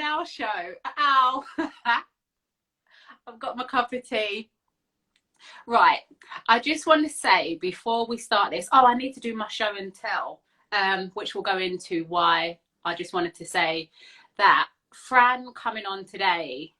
now show. Ow. I've got my cup of tea. Right. I just want to say before we start this, I need to do my show and tell, which will go into why I just wanted to say that Fran coming on today,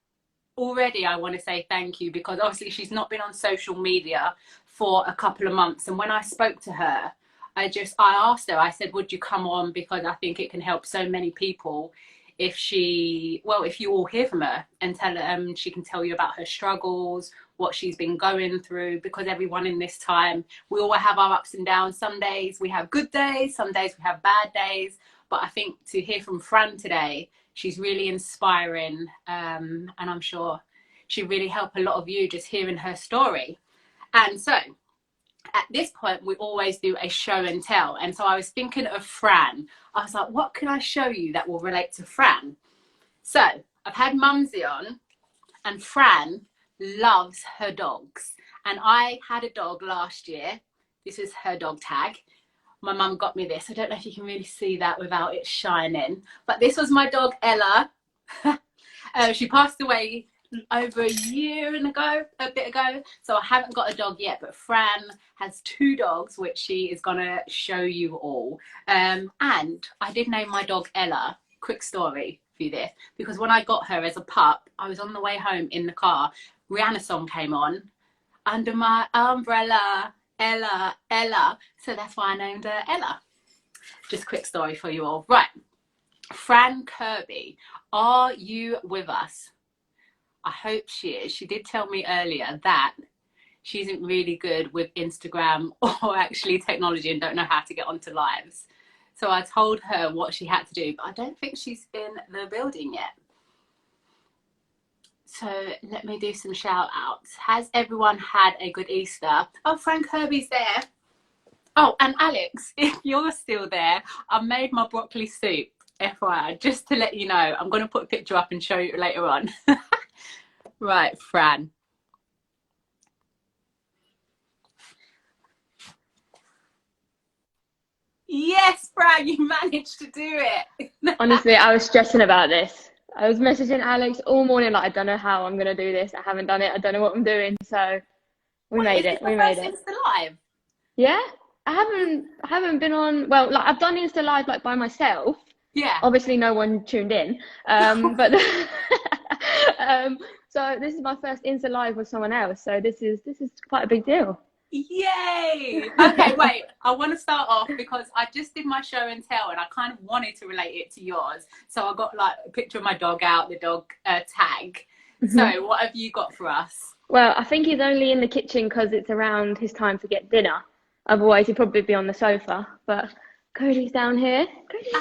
already I want to say thank you, because obviously she's not been on social media for a couple of months. And when I spoke to her, I asked her, I said, would you come on? Because I think it can help so many people if you all hear from her and tell her, she can tell you about her struggles, what she's been going through, because everyone in this time, we all have our ups and downs. Some days we have good days, some days we have bad days. But I think to hear from Fran today, she's really inspiring. And I'm sure she really help a lot of you just hearing her story. And so at this point, we always do a show and tell. And so I was thinking of Fran. I was like, what can I show you that will relate to Fran? So I've had Mumsy on, and Fran loves her dogs. And I had a dog last year. This is her dog tag. My mum got me this. I don't know if you can really see that without it shining. But this was my dog, Ella. She passed away over a bit ago. So I haven't got a dog yet. But Fran has 2 dogs, which she is going to show you all. And I did name my dog Ella. Quick story for you this. Because when I got her as a pup, I was on the way home in the car. Rihanna song came on. Under my umbrella. Ella, Ella. So that's why I named her Ella. Just quick story for you all. Right. Fran Kirby, are you with us? I hope she is. She did tell me earlier that she isn't really good with Instagram or actually technology and don't know how to get onto lives. So I told her what she had to do, but I don't think she's in the building yet. So let me do some shout outs. Has everyone had a good Easter? Oh, Fran Kirby's there. Oh, and Alex, if you're still there, I made my broccoli soup, FYI, just to let you know. I'm going to put a picture up and show you later on. Right, Fran. Yes, Fran, you managed to do it. Honestly, I was stressing about this. I was messaging Alex all morning, like, I don't know how I'm going to do this. I haven't done it. I don't know what I'm doing. So we made it. We made it. Insta Live? Yeah. I haven't been on, well, like I've done Insta Live like by myself. Yeah. Obviously no one tuned in. But so this is my first Insta Live with someone else. So this is quite a big deal. Yay. Okay, wait, I want to start off because I just did my show and tell and I kind of wanted to relate it to yours. So I got like a picture of my dog out, the dog tag. So what have you got for us? Well, I think he's only in the kitchen because it's around his time to get dinner. Otherwise he'd probably be on the sofa. But Cody's down here. Cody's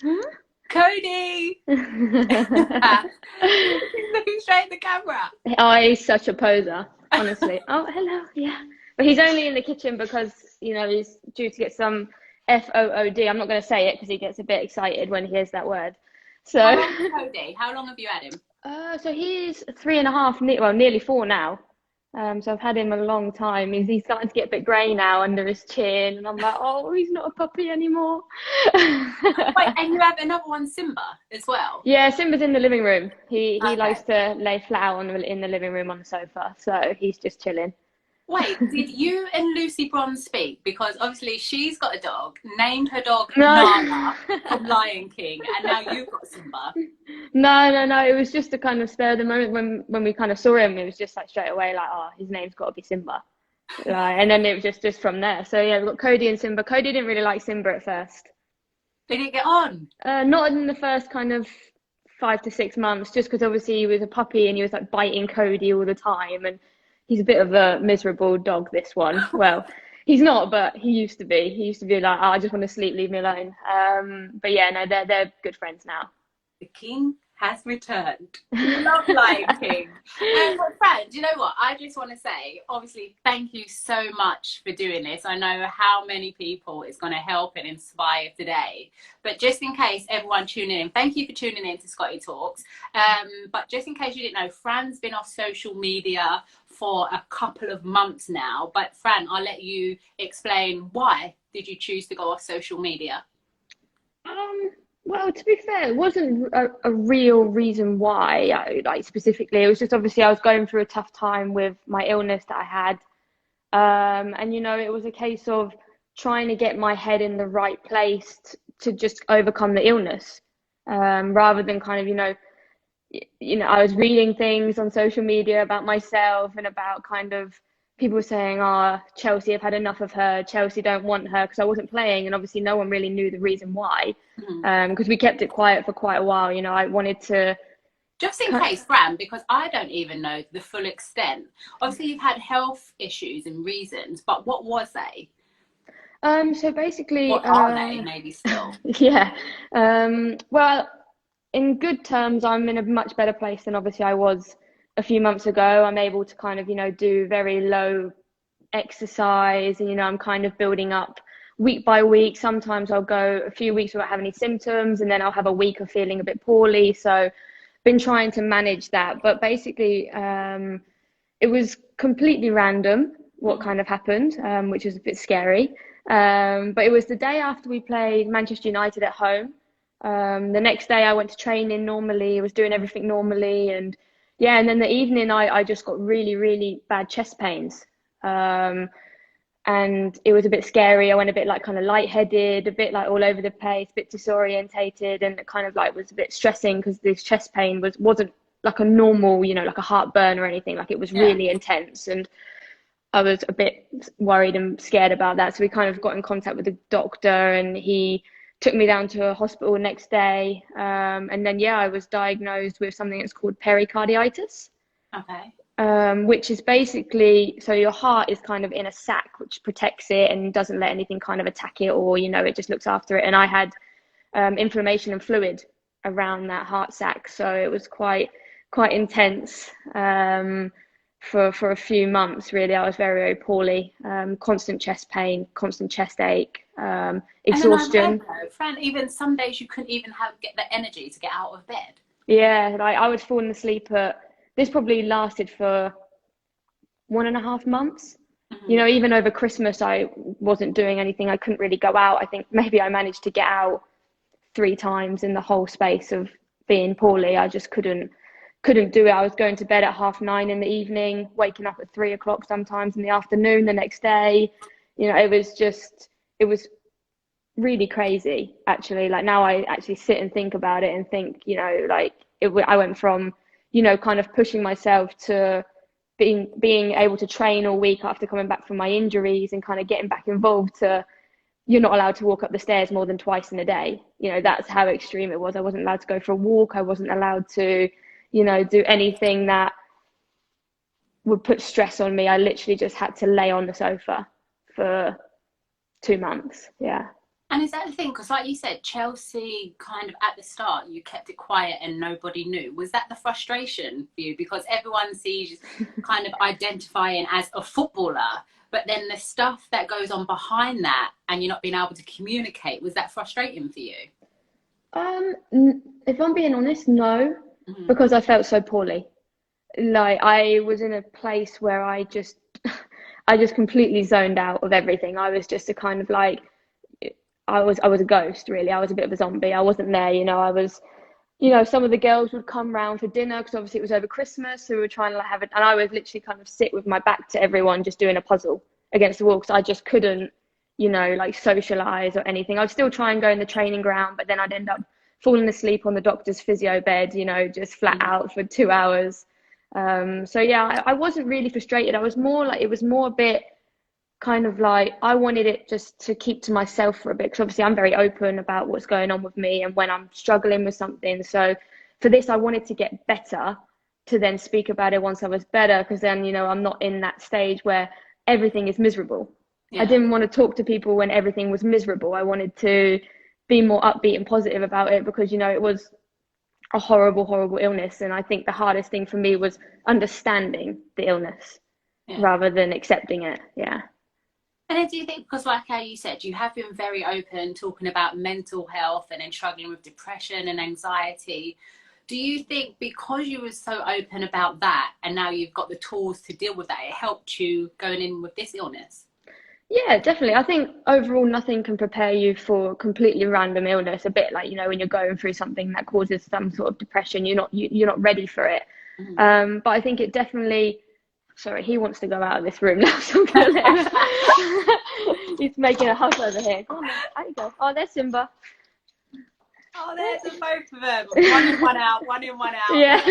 Huh? Cody. Looking straight at the camera. Oh, he's such a poser. Honestly. Oh, hello. Yeah. But he's only in the kitchen because, you know, he's due to get some FOOD. I'm not going to say it because he gets a bit excited when he hears that word. So. How long is Cody? How long have you had him? So he's 3.5, well, nearly 4 now. So I've had him a long time. He's starting to get a bit grey now under his chin. And I'm like, oh, he's not a puppy anymore. Wait, and you have another one, Simba, as well? Yeah, Simba's in the living room. He likes to lay flat out in the living room on the sofa. So he's just chilling. Wait, did you and Lucy Bronze speak? Because obviously she's got a dog, named her dog Nala from Lion King, and now you've got Simba. No. It was just a kind of spur of the moment when we kind of saw him. It was just like straight away, like, oh, his name's got to be Simba. And then it was just from there. So yeah, we've got Cody and Simba. Cody didn't really like Simba at first. They didn't get on? Not in the first kind of 5 to 6 months, just because obviously he was a puppy and he was like biting Cody all the time. And he's a bit of a miserable dog, this one. Well, he's not, but he used to be. He used to be like, oh, I just want to sleep, leave me alone. But yeah, no, they're good friends now. The king has returned. Love Lion King. But Fran, do you know what? I just want to say, obviously, thank you so much for doing this. I know how many people it's going to help and inspire today. But just in case everyone tuning in, thank you for tuning in to Scotty Talks. But just in case you didn't know, Fran's been off social media for a couple of months now. But Fran, I'll let you explain, why did you choose to go off social media? Well, to be fair, it wasn't a real reason why, like specifically. It was just obviously I was going through a tough time with my illness that I had. And it was a case of trying to get my head in the right place to just overcome the illness, rather than kind of, I was reading things on social media about myself and about kind of people saying, "Oh, Chelsea have had enough of her. Chelsea don't want her," because I wasn't playing, and obviously no one really knew the reason why, Mhm. because we kept it quiet for quite a while. I wanted to. Just in case, Fran, because I don't even know the full extent. Obviously, you've had health issues and reasons, but what was they? So basically, What are they, maybe still? yeah. Well, in good terms, I'm in a much better place than obviously I was a few months ago. I'm able to kind of, do very low exercise, and I'm kind of building up week by week. Sometimes I'll go a few weeks without having any symptoms, and then I'll have a week of feeling a bit poorly. So been trying to manage that. But basically, it was completely random what Mhm. kind of happened, which was a bit scary. But it was the day after we played Manchester United at home. The next day I went to training normally, I was doing everything normally, and yeah, and then the evening I just got really, really bad chest pains. Um, and it was a bit scary. I went a bit like kind of lightheaded, a bit like all over the place, a bit disorientated, and it kind of like was a bit stressing because this chest pain wasn't like a normal, like a heartburn or anything. Like it was Yeah. really intense, and I was a bit worried and scared about that. So we kind of got in contact with the doctor, and he took me down to a hospital the next day. And then, yeah, I was diagnosed with something that's called pericarditis, Okay. which is basically, so your heart is kind of in a sac which protects it and doesn't let anything kind of attack it, or, it just looks after it. And I had inflammation and fluid around that heart sac. So it was quite intense. For a few months, really. I was very, very poorly, constant chest pain, constant chest ache, And then I've heard exhaustion. though, Fran, even some days you couldn't even get the energy to get out of bed. Yeah, like I was falling asleep this probably lasted for 1.5 months. Hmm. Even over Christmas, I wasn't doing anything. I couldn't really go out. I think maybe I managed to get out 3 times in the whole space of being poorly. I just couldn't do it. I was going to bed at 9:30 in the evening, waking up at 3 o'clock sometimes in the afternoon the next day. It was really crazy actually. Like now I actually sit and think about it and think, like I went from, kind of pushing myself to being able to train all week after coming back from my injuries and kind of getting back involved to you're not allowed to walk up the stairs more than twice in a day. That's how extreme it was. I wasn't allowed to go for a walk. I wasn't allowed to, do anything that would put stress on me. I literally just had to lay on the sofa for 2 months. Yeah. And is that the thing? Because, like you said, Chelsea kind of at the start, you kept it quiet and nobody knew. Was that the frustration for you? Because everyone sees you kind of identifying as a footballer, but then the stuff that goes on behind that and you're not being able to communicate, was that frustrating for you? If I'm being honest, no, Mm-hmm. because I felt so poorly. Like I was in a place where I just completely zoned out of everything. I was just a kind of like, I was a ghost, really. I was a bit of a zombie. I wasn't there, I was, some of the girls would come round for dinner because obviously it was over Christmas, so we were trying to like have it, and I would literally kind of sit with my back to everyone, just doing a puzzle against the wall because I just couldn't, like socialize or anything. I'd still try and go in the training ground, but then I'd end up falling asleep on the doctor's physio bed, just flat Mm-hmm. out for 2 hours. So yeah, I wasn't really frustrated. I was more like, it was more a bit kind of like I wanted it just to keep to myself for a bit because obviously I'm very open about what's going on with me and when I'm struggling with something. So for this, I wanted to get better to then speak about it once I was better because then, I'm not in that stage where everything is miserable. I Yeah. didn't want to talk to people when everything was miserable. I wanted to be more upbeat and positive about it because, it was a horrible, horrible illness. And I think the hardest thing for me was understanding the illness Yeah. rather than accepting it. Yeah. And then do you think, because like how you said, you have been very open talking about mental health and then struggling with depression and anxiety. Do you think because you were so open about that and now you've got the tools to deal with that, it helped you going in with this illness? Yeah, definitely. I think overall nothing can prepare you for completely random illness. A bit like, when you're going through something that causes some sort of depression, you're not ready for it. Mm. But I think it definitely. Sorry, he wants to go out of this room now, so I'm gonna let him. He's making a hug over here. Come on, then. Out you go. Oh, there's Simba. Oh, there's the both of them. One in, one out. One in, one out. Yeah.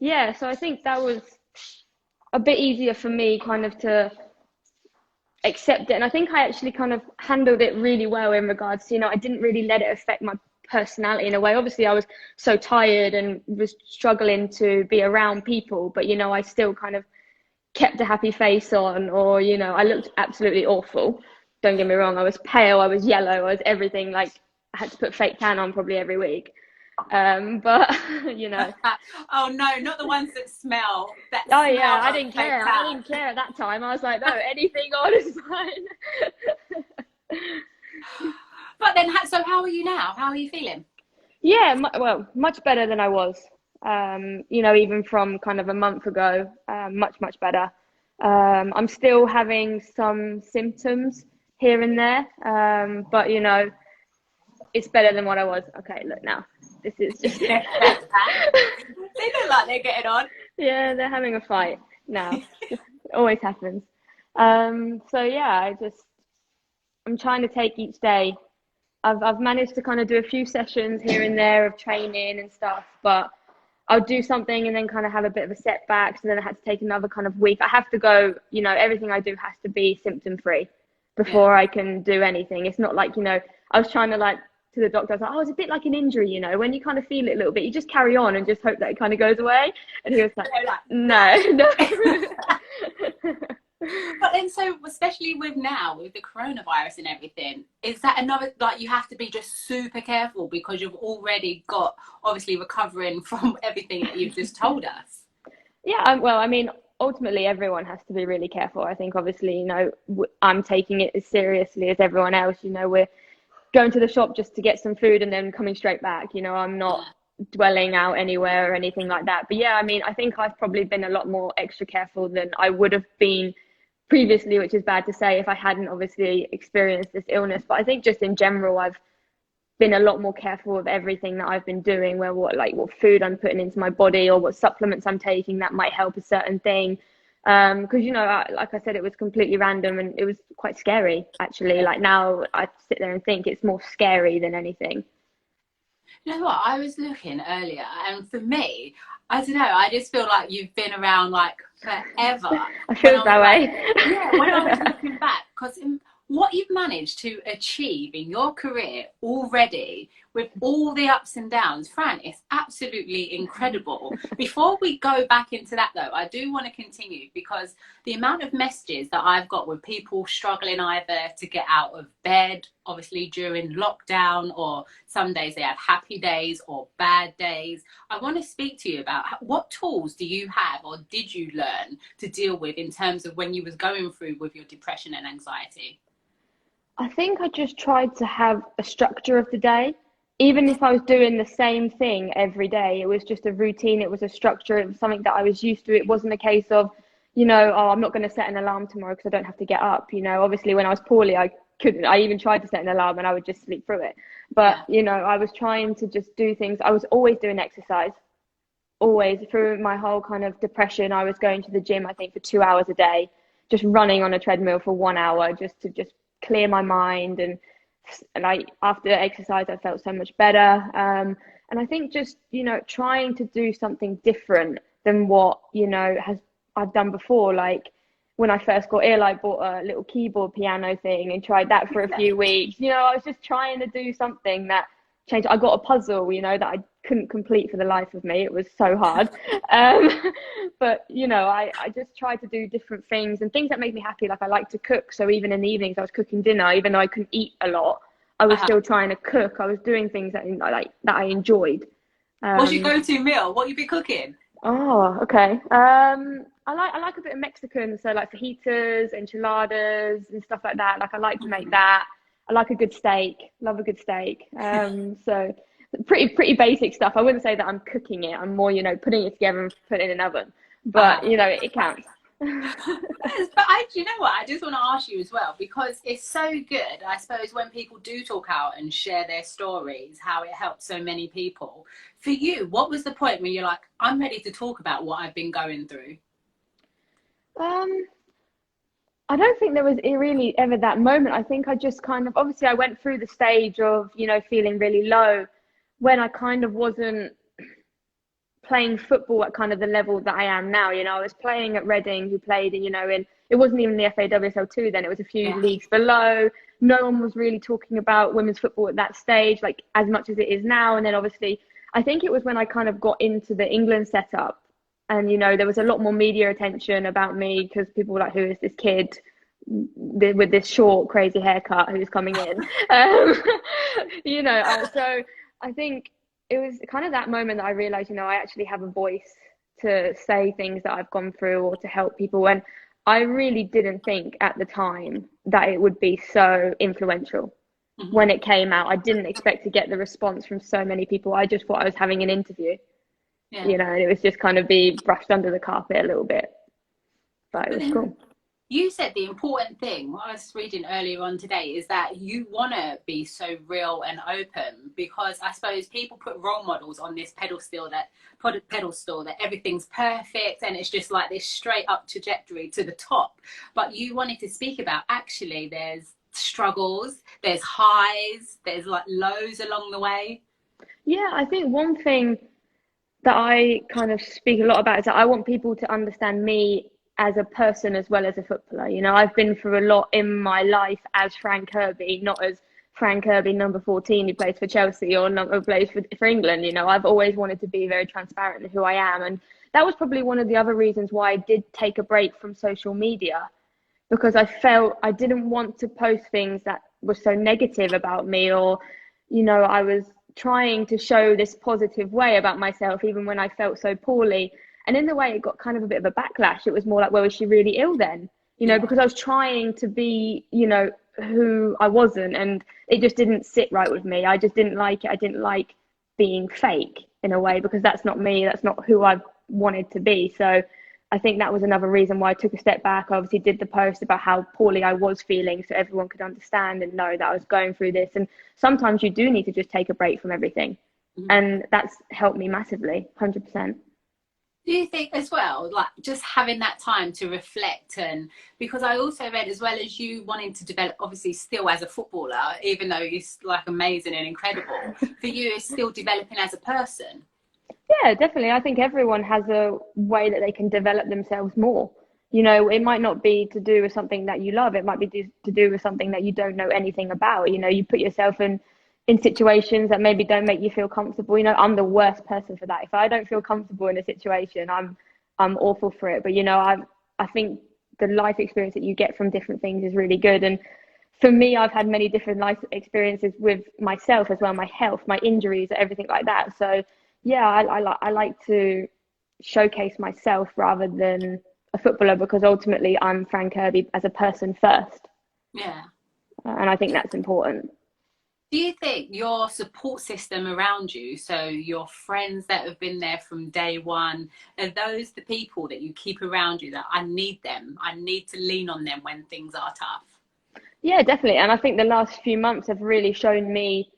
Yeah. So I think that was a bit easier for me, kind of to accept it, and I think I actually kind of handled it really well in regards to, I didn't really let it affect my personality in a way. Obviously I was so tired and was struggling to be around people, but I still kind of kept a happy face on, or I looked absolutely awful, don't get me wrong. I was pale, I was yellow, I was everything. Like, I had to put fake tan on probably every week, but Oh no, not the ones that smell. Oh yeah, I didn't care at that time. I was like, no, anything on is fine. But then, so how are you now? How are you feeling? Yeah, well, much better than I was. Even from kind of a month ago, much better. I'm still having some symptoms here and there, but it's better than what I was. Okay, look now. This is just. They look like they're getting on. Yeah, they're having a fight now. It always happens. So yeah, I'm trying to take each day. I've managed to kind of do a few sessions here and there of training and stuff, but I'll do something and then kind of have a bit of a setback. So then I had to take another kind of week. I have to go, everything I do has to be symptom free before I can do anything. It's not like, I was trying to to the doctor, I was like, oh, it's a bit like an injury, when you kind of feel it a little bit, you just carry on and just hope that it kind of goes away. And he was like, no. But then, so especially with the coronavirus and everything, is that another, like, you have to be just super careful because you've already got, obviously, recovering from everything that you've just told us? Yeah, well, I mean, ultimately everyone has to be really careful. I think obviously, I'm taking it as seriously as everyone else. We're going to the shop just to get some food and then coming straight back. I'm not dwelling out anywhere or anything like that. But yeah, I mean, I think I've probably been a lot more extra careful than I would have been previously, which is bad to say if I hadn't obviously experienced this illness. But I think just in general, I've been a lot more careful of everything that I've been doing, where what food I'm putting into my body or what supplements I'm taking that might help a certain thing. Because, like I said, it was completely random and it was quite scary, actually. Like, now I sit there and think it's more scary than anything. You know what? I was looking earlier, and for me, I don't know, I just feel like you've been around like forever. I feel that way. Yeah, when I was looking back, because what you've managed to achieve in your career already, with all the ups and downs, Fran, it's absolutely incredible. Before we go back into that though, I do want to continue, because the amount of messages that I've got with people struggling either to get out of bed, obviously during lockdown, or some days they have happy days or bad days. I want to speak to you about what tools do you have or did you learn to deal with in terms of when you was going through with your depression and anxiety? I think I just tried to have a structure of the day. Even if I was doing the same thing every day, it was just a routine, it was a structure, it was something that I was used to. It wasn't a case of, oh, I'm not going to set an alarm tomorrow because I don't have to get up. Obviously when I was poorly, I couldn't. I even tried to set an alarm and I would just sleep through it. But, I was trying to just do things. I was always doing exercise, always. Through my whole kind of depression, I was going to the gym, I think, for 2 hours a day, just running on a treadmill for 1 hour just to clear my mind. And after exercise I felt so much better, and I think just trying to do something different than what I've done before. Like, when I first got ill, I bought a little keyboard piano thing and tried that for a few weeks. I was just trying to do something that changed. I got a puzzle that I couldn't complete for the life of me. It was so hard. But I just tried to do different things and things that made me happy. Like, I like to cook, so even in the evenings I was cooking dinner. Even though I couldn't eat a lot, I was still trying to cook. I was doing things that I enjoyed. What's your go-to meal? What you be cooking? Oh, okay. I like a bit of Mexican, so like fajitas, enchiladas and stuff like that. Like, I like to make that. I like a good steak, love a good steak. So pretty basic stuff. I wouldn't say that I'm cooking it. I'm more, putting it together and putting it in an oven. But, it counts. But you know what? I just want to ask you as well, because it's so good. I suppose when people do talk out and share their stories, how it helps so many people. For you, what was the point when you're like, I'm ready to talk about what I've been going through? Um, I don't think there was really ever that moment. I think I just kind of, obviously, I went through the stage of, feeling really low when I kind of wasn't playing football at kind of the level that I am now. I was playing at Reading, who played, in it wasn't even the FAWSL2 then, it was a few Yeah. leagues below. No one was really talking about women's football at that stage, like as much as it is now. And then obviously, I think it was when I kind of got into the England setup, and there was a lot more media attention about me because people were like, who is this kid with this short, crazy haircut who's coming in? So I think it was kind of that moment that I realized, I actually have a voice to say things that I've gone through or to help people. And I really didn't think at the time that it would be so influential. Mm-hmm. When it came out, I didn't expect to get the response from so many people. I just thought I was having an interview, and it was just kind of be brushed under the carpet a little bit. But it was cool. You said the important thing, what I was reading earlier on today, is that you want to be so real and open, because I suppose people put role models on this pedestal that everything's perfect and it's just like this straight up trajectory to the top. But you wanted to speak about, actually, there's struggles, there's highs, there's like lows along the way. Yeah, I think one thing that I kind of speak a lot about is that I want people to understand me as a person as well as a footballer. I've been through a lot in my life as Fran Kirby, not as Fran Kirby number 14 who plays for Chelsea or plays for England. I've always wanted to be very transparent in who I am, and that was probably one of the other reasons why I did take a break from social media, because I felt I didn't want to post things that were so negative about me, or I was trying to show this positive way about myself even when I felt so poorly. And in the way, it got kind of a bit of a backlash. It was more like, well, is she really ill then? Because I was trying to be, who I wasn't. And it just didn't sit right with me. I just didn't like it. I didn't like being fake in a way, because that's not me. That's not who I wanted to be. So I think that was another reason why I took a step back. I obviously did the post about how poorly I was feeling, so everyone could understand and know that I was going through this. And sometimes you do need to just take a break from everything. Mm-hmm. And that's helped me massively, 100%. Do you think as well, like just having that time to reflect? And because I also read, as well as you wanting to develop, obviously still as a footballer, even though it's like amazing and incredible, for you it's still developing as a person. Yeah, definitely. I think everyone has a way that they can develop themselves more. It might not be to do with something that you love. It might be to do with something that you don't know anything about. You put yourself in situations that maybe don't make you feel comfortable. I'm the worst person for that. If I don't feel comfortable in a situation, I'm awful for it. But I think the life experience that you get from different things is really good. And for me, I've had many different life experiences with myself as well, my health, my injuries, everything like that. So yeah, I like to showcase myself rather than a footballer, because ultimately I'm Fran Kirby as a person first. Yeah. And I think that's important. Do you think your support system around you, so your friends that have been there from day one, are those the people that you keep around you that I need them? I need to lean on them when things are tough. Yeah, definitely. And I think the last few months have really shown me,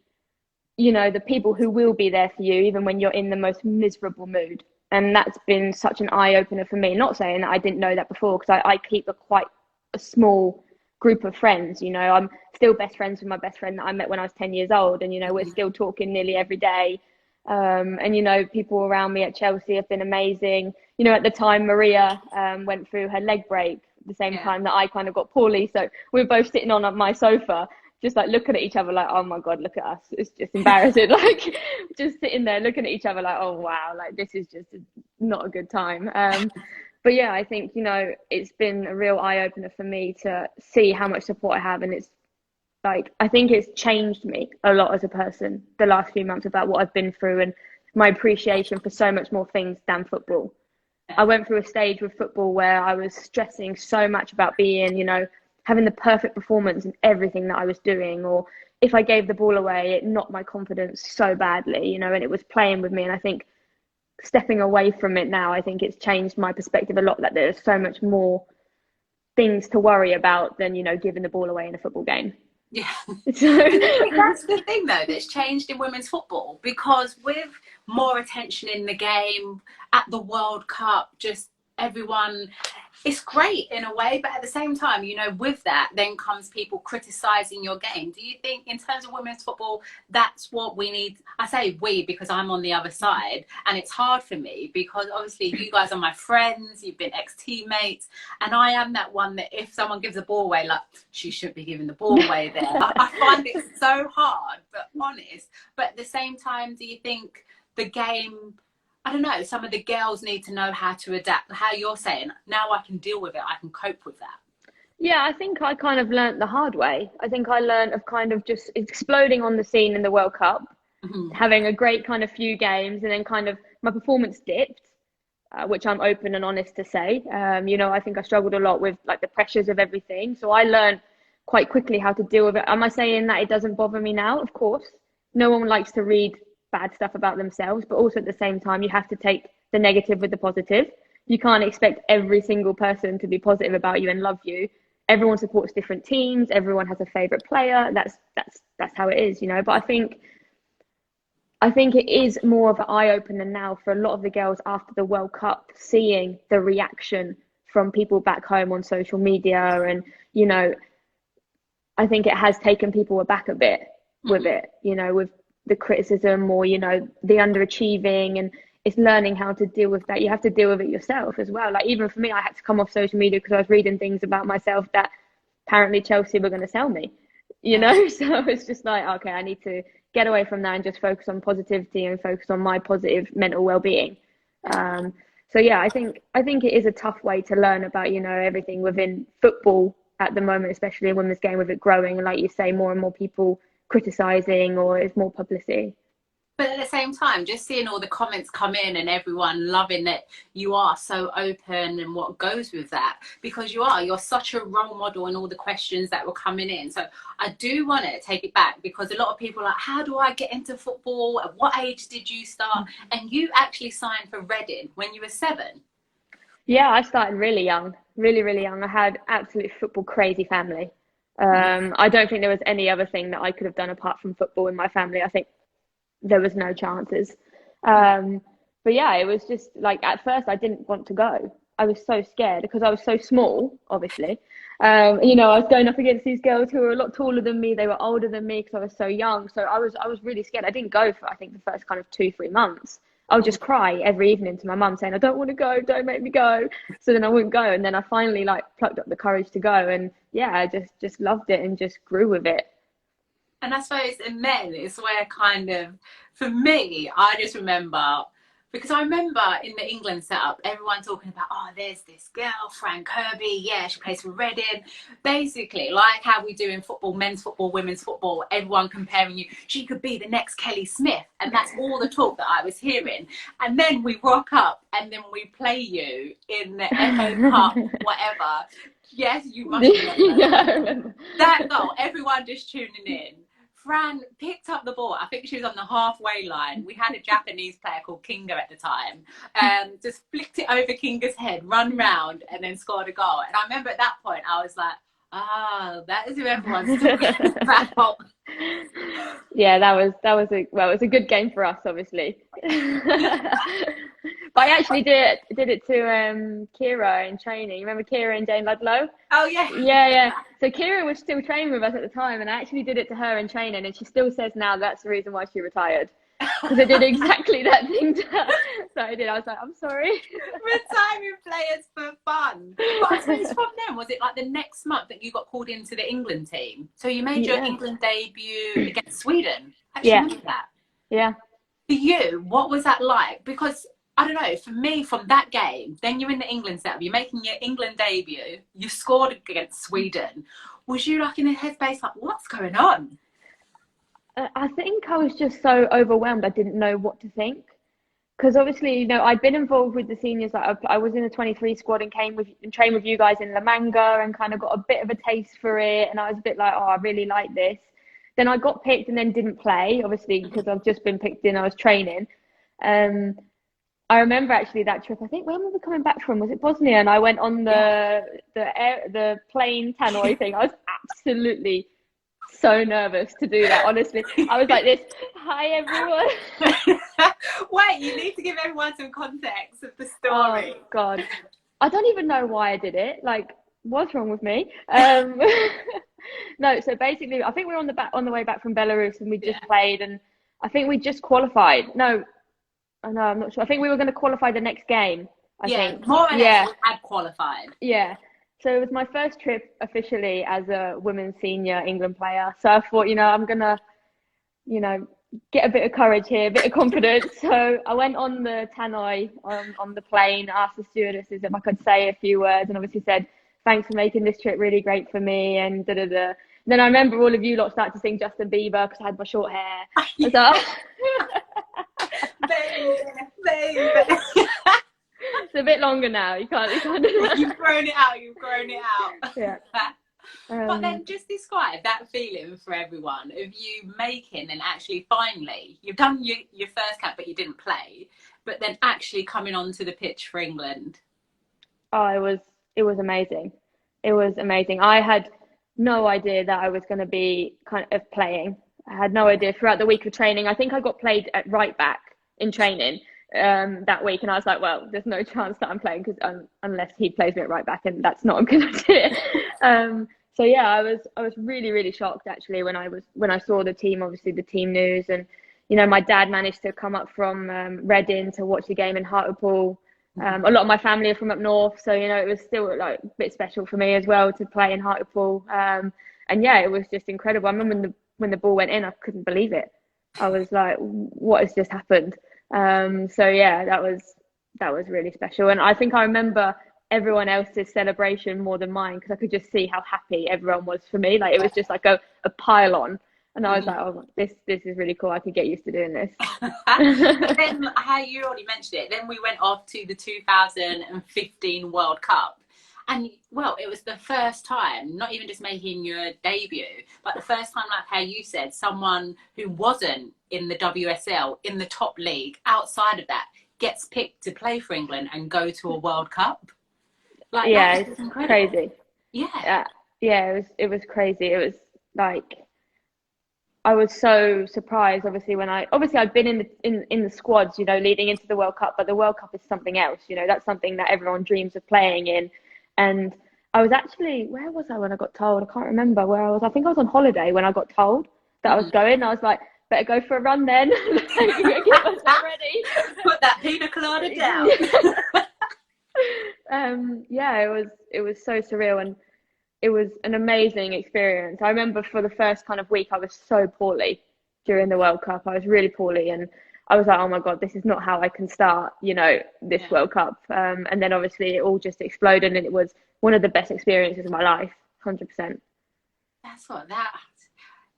the people who will be there for you, even when you're in the most miserable mood. And that's been such an eye opener for me. Not saying that I didn't know that before, because I keep quite a small group of friends. I'm still best friends with my best friend that I met when I was 10 years old, and we're still talking nearly every day. And people around me at Chelsea have been amazing. At the time Maria went through her leg break the same time that I kind of got poorly, so we were both sitting on my sofa just like looking at each other like, oh my god, look at us, it's just embarrassing. Like just sitting there looking at each other like, oh wow, like this is just not a good time. But yeah, I think, it's been a real eye-opener for me to see how much support I have. And it's like, I think it's changed me a lot as a person the last few months about what I've been through, and my appreciation for so much more things than football. I went through a stage with football where I was stressing so much about being, having the perfect performance in everything that I was doing. Or if I gave the ball away, it knocked my confidence so badly, and it was playing with me. And I think stepping away from it now, I think it's changed my perspective a lot, that there's so much more things to worry about than, you know, giving the ball away in a football game. Yeah. So That's the thing though that's changed in women's football, because with more attention in the game at the World Cup, just everyone, it's great in a way, but at the same time, you know, with that then comes people criticizing your game. Do you think in terms of women's football that's what we need? I say we because I'm on the other side, and it's hard for me because obviously you guys are my friends, you've been ex-teammates, and I am that one that if someone gives a ball away, like, she should be giving the ball away there. I find it so hard but honest. But at the same time, do you think the game, I don't know, some of the girls need to know how to adapt, how you're saying, now I can deal with it, I can cope with that? yeah, I think I kind of learnt the hard way. I think I learnt of kind of just exploding on the scene in the World Cup, having a great kind of few games, and then kind of my performance dipped, which I'm open and honest to say. You know, I think I struggled a lot with like the pressures of everything. So I learned quite quickly how to deal with it. Am I saying that it doesn't bother me now? Of course. No one likes to read bad stuff about themselves, but also at the same time, you have to take the negative with the positive. You can't expect every single person to be positive about you and love you. Everyone supports different teams. Everyone has a favorite player. That's how it is, you know. But I think it is more of an eye opener now for a lot of the girls after the World Cup, seeing the reaction from people back home on social media, and you know, I think it has taken people aback a bit with it, you know, with the criticism or, you know, the underachieving, and it's learning how to deal with that. You have to deal with it yourself as well. Like even for me, I had to come off social media because I was reading things about myself that apparently Chelsea were going to sell me, you know? So it's just like, okay, I need to get away from that and just focus on positivity and focus on my positive mental well-being. So yeah, I think it is a tough way to learn about, you know, everything within football at the moment, especially in women's game, with it growing, and like you say, more and more people criticizing, or it's more publicity. But at the same time, just seeing all the comments come in and everyone loving that you are so open and what goes with that, because you're such a role model in all the questions that were coming in. So I do want to take it back, because a lot of people are like, how do I get into football? At what age did you start? And you actually signed for Reading when you were 7. Yeah, I started really young, really, really young. I had absolute football crazy family. I don't think there was any other thing that I could have done apart from football in my family. I think there was no chances. But yeah, it was just like, at first I didn't want to go. I was so scared because I was so small, obviously. You know, I was going up against these girls who were a lot taller than me. They were older than me because I was so young. So I was really scared. I didn't go for, I think, the first kind of 2-3 months. I would just cry every evening to my mum saying, I don't want to go, don't make me go. So then I wouldn't go. And then I finally like plucked up the courage to go. And yeah, I just loved it and just grew with it. And I suppose in men, it's where kind of, for me, I just remember, because I remember in the England setup, everyone talking about, oh, there's this girl, Fran Kirby, yeah, she plays for Reading. Basically, like how we do in football, men's football, women's football, everyone comparing you, she could be the next Kelly Smith. And that's all the talk that I was hearing. And then we rock up and then we play you in the FA Cup, whatever. Yes, you must remember. Yeah, I remember. That goal, everyone just tuning in. Fran picked up the ball. I think she was on the halfway line. We had a Japanese player called Kinga at the time. Just flicked it over Kinga's head, run round, and then scored a goal. And I remember at that point, I was like, that is who everyone's talking about. Yeah, it was a good game for us, obviously. But I actually did it to Kira in training. Remember Kira and Jane Ludlow? Oh yeah. Yeah. So Kira was still training with us at the time, and I actually did it to her in training, and she still says now that's the reason why she retired. Because I did exactly that thing to her. So I did. I was like, I'm sorry. Retiring players for fun. But I suppose from then, was it like the next month that you got called into the England team? So you made your England debut against Sweden. Actually, remember that. Yeah. For you, what was that like? Because I don't know, for me, from that game, then you're in the England setup, you're making your England debut, you scored against Sweden. Was you like in a headspace like, what's going on? I think I was just so overwhelmed. I didn't know what to think. Because obviously, you know, I'd been involved with the seniors. Like I was in the 23 squad and trained with you guys in La Manga and kind of got a bit of a taste for it. And I was a bit like, oh, I really like this. Then I got picked and then didn't play, obviously, because I've just been picked in. I was training. I remember actually that trip. I think when were we coming back from? Was it Bosnia? And I went on the plane tannoy thing. I was absolutely so nervous to do that. Honestly, I was like this. Hi everyone. Wait, you need to give everyone some context of the Oh story. God, I don't even know why I did it. Like, what's wrong with me? No, so basically, I think we were on the way back from Belarus, and we just played, and I think we just qualified. No, I'm not sure. I think we were going to qualify the next game. I think. More or less we had qualified. Yeah. So it was my first trip officially as a women's senior England player. So I thought, I'm gonna, get a bit of courage here, a bit of confidence. So I went on the tannoy on the plane, asked the stewardesses if I could say a few words, and obviously said, "Thanks for making this trip really great for me." And da da da. Then I remember all of you lot started to sing Justin Bieber because I had my short hair. So, baby. it's a bit longer now. You can't. You've grown it out. Yeah. But then just describe that feeling for everyone of you making and actually finally, you've done your first cap, but you didn't play, but then actually coming onto the pitch for England. Oh, it was amazing. It was amazing. I had no idea that I was going to be kind of playing. I had no idea throughout the week of training. I think I got played at right back in training that week, and I was like, well, there's no chance that I'm playing because unless he plays me at right back, and that's not a good idea. So yeah, I was really, really shocked actually when I saw the team, obviously the team news, and my dad managed to come up from Reading to watch the game in Hartlepool. A lot of my family are from up north, so it was still like a bit special for me as well to play in Hartlepool. And yeah, it was just incredible. I remember when the ball went in, I couldn't believe it. I was like, what has just happened? So yeah, that was really special, and I think I remember everyone else's celebration more than mine because I could just see how happy everyone was for me. Like it was just like a pile on, and I was like, oh, this is really cool. I could get used to doing this. But then, how you already mentioned it, then we went off to the 2015 World Cup. And, well, it was the first time, not even just making your debut, but the first time, like how you said, someone who wasn't in the WSL, in the top league, outside of that, gets picked to play for England and go to a World Cup. Like, yeah, it's crazy. Yeah. Yeah, it was crazy. It was like, I was so surprised, obviously, I'd been in the squads, leading into the World Cup, but the World Cup is something else, that's something that everyone dreams of playing in. And I was actually, where was I when I got told? I can't remember where I was. I think I was on holiday when I got told that I was going. I was like, better go for a run then. Get myself ready. Put that pina colada down. Yeah, it was so surreal, and it was an amazing experience. I remember for the first kind of week, I was so poorly during the World Cup. I was really poorly, and I was like, oh my God, this is not how I can start, this World Cup. And then obviously it all just exploded, and it was one of the best experiences of my life, 100%. That's what that.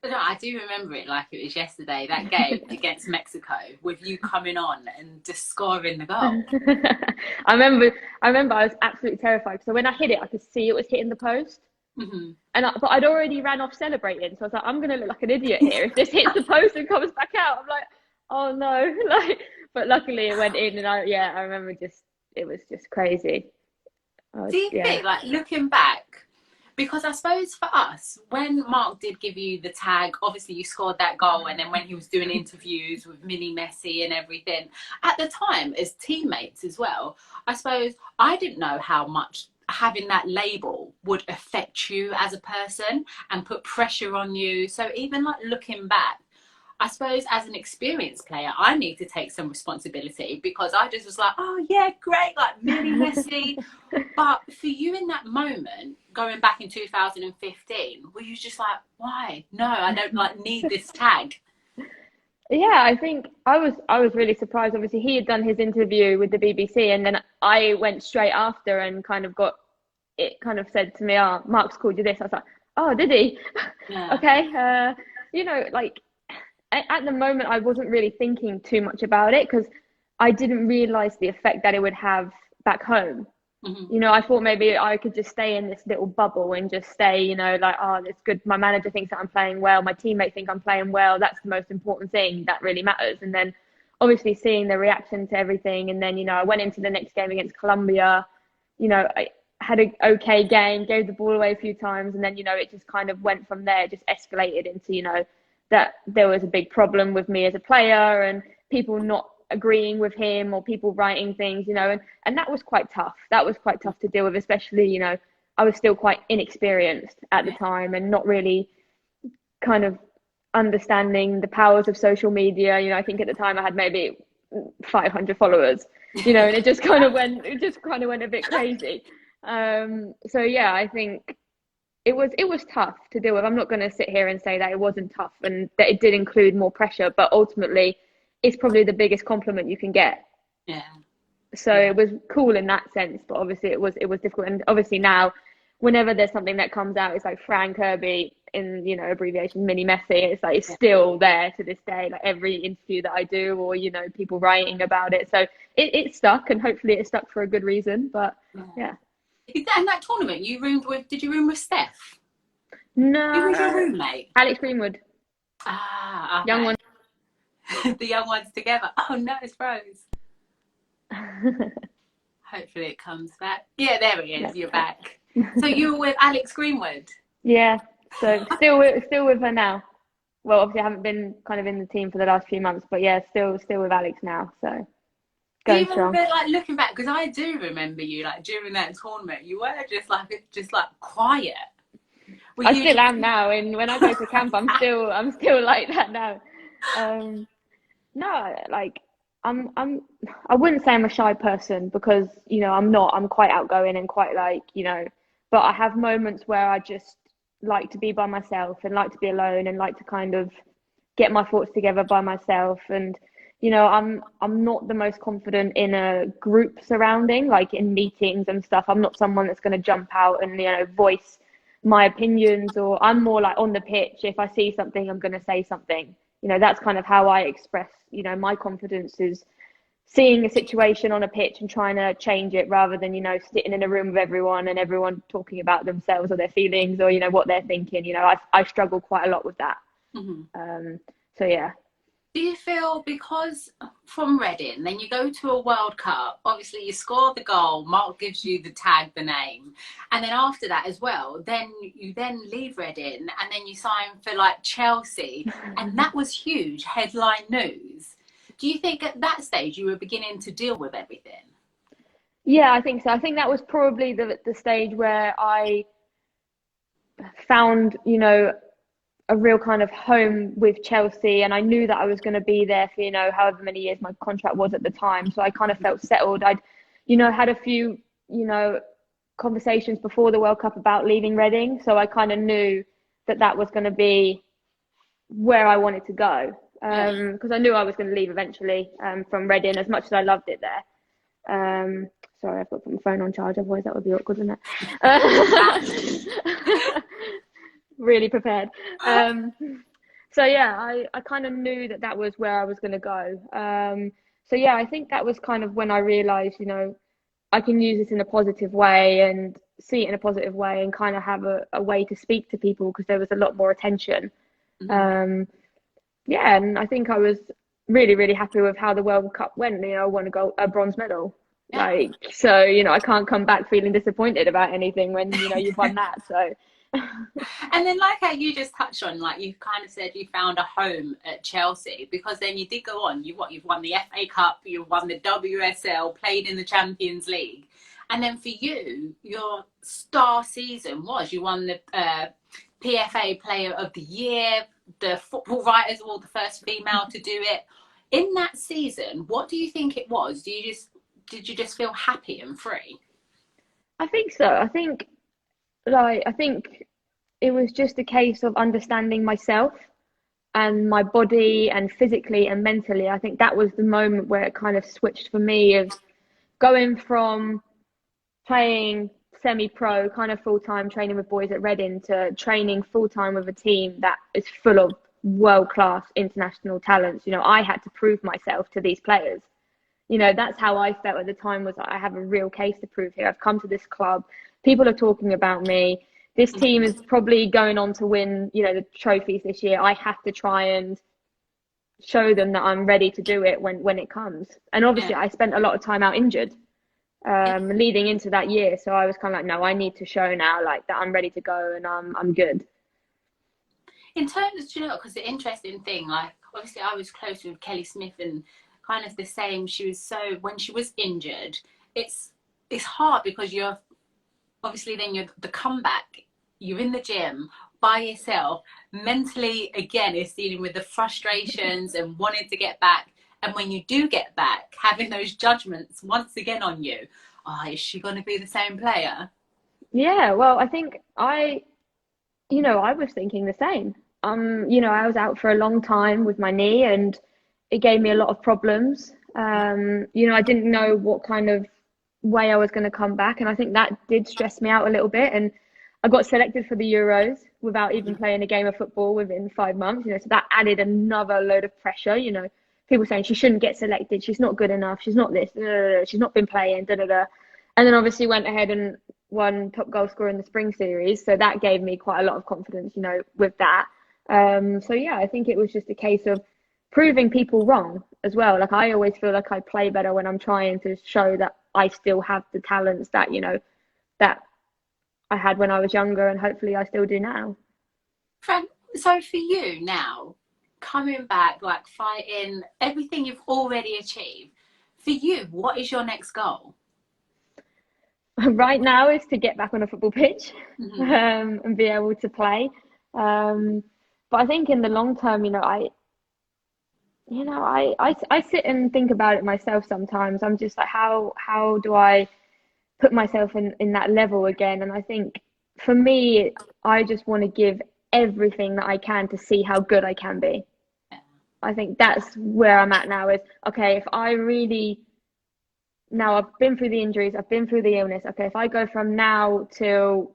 No, I do remember it like it was yesterday, that game against Mexico, with you coming on and just scoring the goal. I remember I was absolutely terrified because when I hit it, I could see it was hitting the post. Mm-hmm. But I'd already ran off celebrating, so I was like, I'm gonna look like an idiot here if this hits the post and comes back out. I'm like, oh no, but luckily it went in, and I remember it was just crazy. Do you think, like, looking back, because I suppose for us, when Mark did give you the tag, obviously you scored that goal, and then when he was doing interviews with Mini Messi and everything, at the time as teammates as well, I suppose I didn't know how much having that label would affect you as a person and put pressure on you. So even like looking back, I suppose as an experienced player, I need to take some responsibility because I just was like, oh yeah, great, like Mini Messi. But for you in that moment, going back in 2015, were you just like, why? No, I don't need this tag. Yeah, I think I was really surprised. Obviously, he had done his interview with the BBC, and then I went straight after and kind of said to me, oh, Mark's called you this. I was like, oh, did he? Yeah. Okay. At the moment, I wasn't really thinking too much about it because I didn't realise the effect that it would have back home. Mm-hmm. I thought maybe I could just stay in this little bubble and just stay, oh, it's good. My manager thinks that I'm playing well. My teammates think I'm playing well. That's the most important thing that really matters. And then obviously seeing the reaction to everything. And then, I went into the next game against Colombia, I had an okay game, gave the ball away a few times. And then, it just kind of went from there, just escalated into, that there was a big problem with me as a player and people not agreeing with him or people writing things, and that was quite tough. That was quite tough to deal with, especially, I was still quite inexperienced at the time and not really kind of understanding the powers of social media. I think at the time I had maybe 500 followers, and it just kind of went a bit crazy. So yeah, I think it was tough to deal with. I'm not going to sit here and say that it wasn't tough and that it did include more pressure, but ultimately it's probably the biggest compliment you can get. Yeah. So it was cool in that sense, but obviously it was difficult. And obviously now, whenever there's something that comes out, it's like Fran Kirby in, abbreviation Mini Messi. It's like, it's still there to this day, like every interview that I do or, people writing about it. So it stuck, and hopefully it stuck for a good reason, but yeah. In that tournament, did you room with Steph? No. Who was your roommate? Alex Greenwood. Ah, okay. Young one. The young ones together. Oh no, it's Rose. Hopefully it comes back. Yeah, there it is. You're back. So you were with Alex Greenwood? Yeah. So still with her now. Well, obviously I haven't been kind of in the team for the last few months, but yeah, still with Alex now. So going strong. Even like looking back, because I do remember you like during that tournament, you were just like quiet. I still am now, and when I go to camp, I'm still like that now. No, like I wouldn't say I'm a shy person because, I'm not. I'm quite outgoing and quite like, but I have moments where I just like to be by myself and like to be alone and like to kind of get my thoughts together by myself. And, I'm not the most confident in a group surrounding, like in meetings and stuff. I'm not someone that's going to jump out and, voice my opinions, or I'm more like on the pitch. If I see something, I'm going to say something. That's kind of how I express, my confidence is seeing a situation on a pitch and trying to change it rather than, sitting in a room with everyone and everyone talking about themselves or their feelings or, what they're thinking. I struggle quite a lot with that. Mm-hmm. So, yeah. Do you feel because from Reading, then you go to a World Cup, obviously you score the goal, Mark gives you the tag, the name, and then after that as well, then you leave Reading and then you sign for like Chelsea, and that was huge, headline news. Do you think at that stage you were beginning to deal with everything? Yeah, I think so. I think that was probably the stage where I found, a real kind of home with Chelsea, and I knew that I was going to be there for, however many years my contract was at the time. So I kind of felt settled. I'd, had a few, conversations before the World Cup about leaving Reading. So I kind of knew that was going to be where I wanted to go. Because I knew I was going to leave eventually from Reading, as much as I loved it there. Sorry, I've got to put my phone on charge, otherwise that would be awkward, wouldn't it? Really prepared. So yeah, I kind of knew that was where I was going to go. So yeah, I think that was kind of when I realized, I can use this in a positive way and see it in a positive way and kind of have a way to speak to people, because there was a lot more attention. Mm-hmm. Yeah, and I think I was really, really happy with how the World Cup went. I won a bronze medal. Yeah. Like, so, I can't come back feeling disappointed about anything when, you've won that. So. And then like how you just touched on, like you kind of said you found a home at Chelsea, because then you did go on, you've won the FA Cup, you've won the WSL, played in the Champions League, and then for you, your star season was you won the PFA Player of the Year, the Football Writers Award, the first female to do it. In that season, what do you think it was? Did you just feel happy and free? I think so. I think it was just a case of understanding myself and my body, and physically and mentally. I think that was the moment where it kind of switched for me, of going from playing semi-pro, kind of full-time training with boys at Reading, to training full-time with a team that is full of world-class international talents. I had to prove myself to these players. That's how I felt at the time, was I have a real case to prove here. I've come to this club. People are talking about me. This team is probably going on to win, the trophies this year. I have to try and show them that I'm ready to do it when it comes. And obviously, Yeah. I spent a lot of time out injured Yeah. leading into that year, so I was kind of like, no, I need to show now, like that I'm ready to go and I'm good. In terms of, you know, because the interesting thing, like obviously I was close with Kelly Smith and kind of the same. She was so, when she was injured, it's it's hard because you're obviously then you're the comeback, you're in the gym by yourself, mentally again is dealing with the frustrations and wanting to get back. And when you do get back, having those judgments once again on you, oh, is she going to be the same player? Yeah, well, I think I was thinking the same. I was out for a long time with my knee and it gave me a lot of problems. I didn't know what kind of way I was going to come back, and I think that did stress me out a little bit. And I got selected for the Euros without even playing a game of football within 5 months, so that added another load of pressure. People saying she shouldn't get selected, she's not good enough, she's not this, she's not been playing, da da da. And then obviously went ahead and won top goal scorer in the spring series, so that gave me quite a lot of confidence, with that. So yeah, I think it was just a case of proving people wrong as well. Like I always feel like I play better when I'm trying to show that I still have the talents that I had when I was younger, and hopefully I still do now. Fran, so for you now, coming back, like fighting everything you've already achieved, for you, what is your next goal? Right now is to get back on a football pitch, Mm-hmm. and be able to play. But I think in the long term, I sit and think about it myself sometimes. I'm just like, how do I put myself in that level again? And I think for me, I just want to give everything that I can to see how good I can be. I think that's where I'm at now is, okay, if I really, now I've been through the injuries, I've been through the illness. Okay, if I go from now till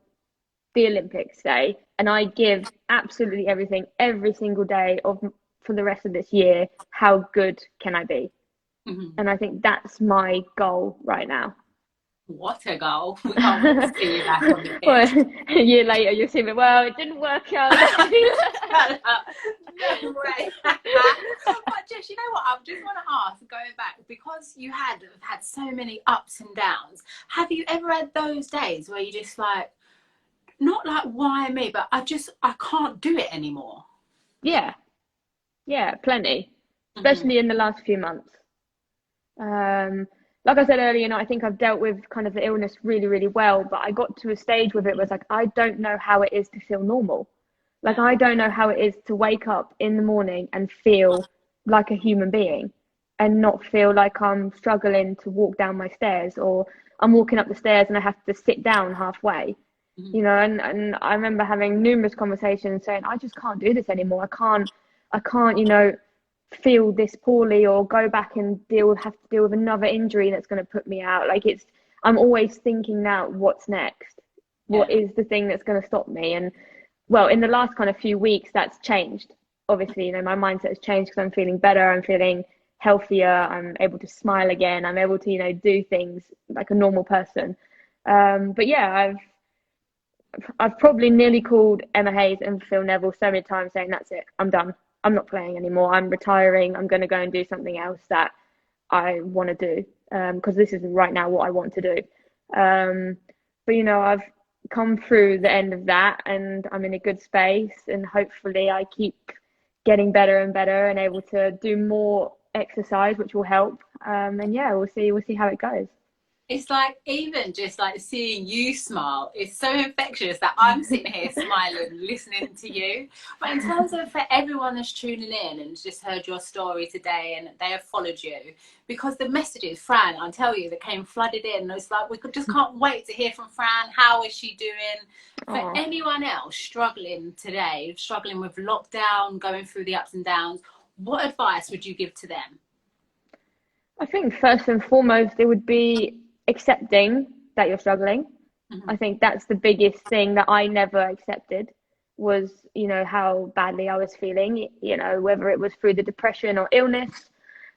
the Olympics day and I give absolutely everything every single day of for the rest of this year, how good can I be? Mm-hmm. And I think that's my goal right now. What a goal. We can't wait to see you back on the Well, pitch. a year later, you're saying, well, it didn't work out. No way. But Jess, you know what? I just want to ask, going back, because you have had so many ups and downs, have you ever had those days where you just like, not like, why me, but I can't do it anymore? Yeah, yeah, plenty, Mm-hmm. especially in the last few months. Um, like I said earlier, I think I've dealt with kind of the illness really, really well, but I got to a stage with it where it's like, I don't know how it is to feel normal. Like, Yeah. I don't know how it is to wake up in the morning and feel like a human being and not feel like I'm struggling to walk down my stairs, or I'm walking up the stairs and I have to sit down halfway. Mm-hmm. And I remember having numerous conversations saying, I just can't do this anymore. I can't, feel this poorly or go back and have to deal with another injury that's going to put me out. Like I'm always thinking now, what's next? What Yeah. is the thing that's going to stop me? And well, in the last kind of few weeks, that's changed. Obviously, my mindset has changed because I'm feeling better. I'm feeling healthier. I'm able to smile again. I'm able to, do things like a normal person. But yeah, I've probably nearly called Emma Hayes and Phil Neville so many times saying, that's it, I'm done. I'm not playing anymore. I'm retiring. I'm going to go and do something else that I want to do, because this is right now what I want to do. But I've come through the end of that and I'm in a good space, and hopefully I keep getting better and better and able to do more exercise, which will help. And yeah, we'll see how it goes. It's like, even just like seeing you smile is so infectious that I'm sitting here smiling, listening to you. But in terms of for everyone that's tuning in and just heard your story today and they have followed you, because the messages, Fran, I tell you, that came flooded in. It's like just can't wait to hear from Fran. How is she doing? For Oh, anyone else struggling today, struggling with lockdown, going through the ups and downs, what advice would you give to them? I think first and foremost, it would be accepting that you're struggling. Mm-hmm. I think that's the biggest thing that I never accepted was, how badly I was feeling, whether it was through the depression or illness.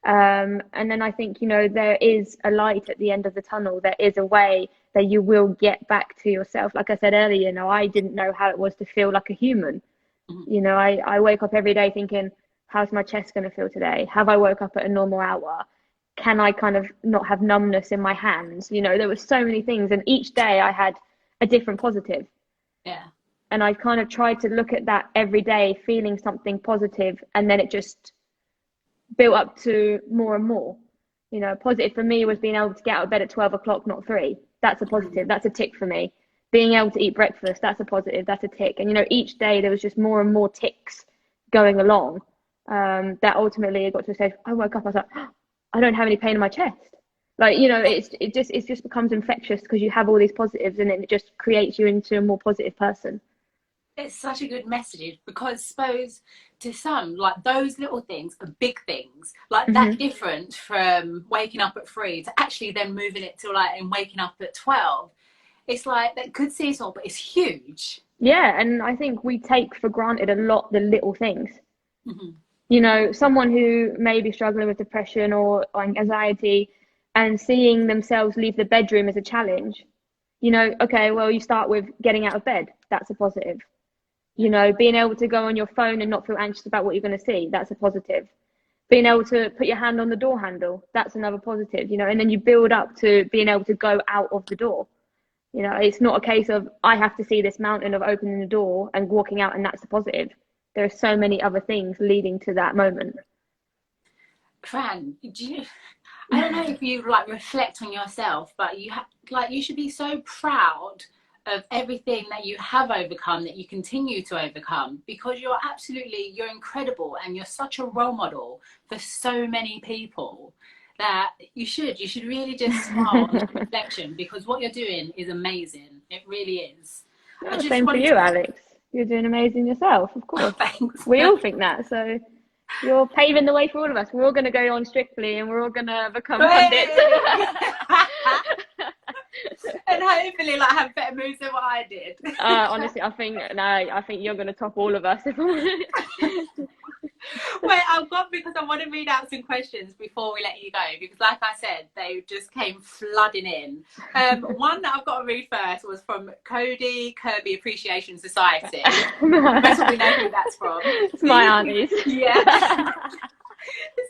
And then I think, there is a light at the end of the tunnel. There is a way that you will get back to yourself. Like I said earlier, I didn't know how it was to feel like a human. Mm-hmm. I wake up every day thinking, how's my chest going to feel today? Have I woke up at a normal hour? Can I kind of not have numbness in my hands? You know, there were so many things, and each day I had a different positive. Yeah. And I kind of tried to look at that every day, feeling something positive, and then it just built up to more and more. You know, positive for me was being able to get out of bed at 12 o'clock, not 3. That's a positive. That's a tick for me. Being able to eat breakfast, that's a positive. That's a tick. And, you know, each day there was just more and more ticks going along. That ultimately it got to a stage, I woke up, I was like, oh, I don't have any pain in my chest. Like, you know, it just becomes infectious because you have all these positives, and it just creates you into a more positive person. It's such a good message, because suppose to some, like, those little things are big things, like that different from waking up at 3 to actually then moving it to like and waking up at 12. It's like that could seem small, but it's huge. Yeah, and I think we take for granted a lot the little things. You know, someone who may be struggling with depression or anxiety and seeing themselves leave the bedroom as a challenge, you know, okay, well, you start with getting out of bed. That's a positive. You know, being able to go on your phone and not feel anxious about what you're going to see, that's a positive. Being able to put your hand on the door handle, that's another positive, you know, and then you build up to being able to go out of the door. You know, it's not a case of I have to see this mountain of opening the door and walking out and that's the positive. There are so many other things leading to that moment. Fran, I don't know if you like reflect on yourself, but you should be so proud of everything that you have overcome, that you continue to overcome, because you're incredible, and you're such a role model for so many people, that you should really just smile on reflection, because what you're doing is amazing. It really is. Oh, same for you, Alex. You're doing amazing yourself, of course. Thanks. We all think that. So you're paving the way for all of us. We're all going to go on Strictly, and we're all going to become pundits. And hopefully, like, have better moves than what I did. Honestly, I think you're going to top all of us. Wait, because I want to read out some questions before we let you go, because like I said, they just came flooding in. One that I've got to read first was from Cody Kirby Appreciation Society. Most of we know who that's from. It's my aunties. Yeah.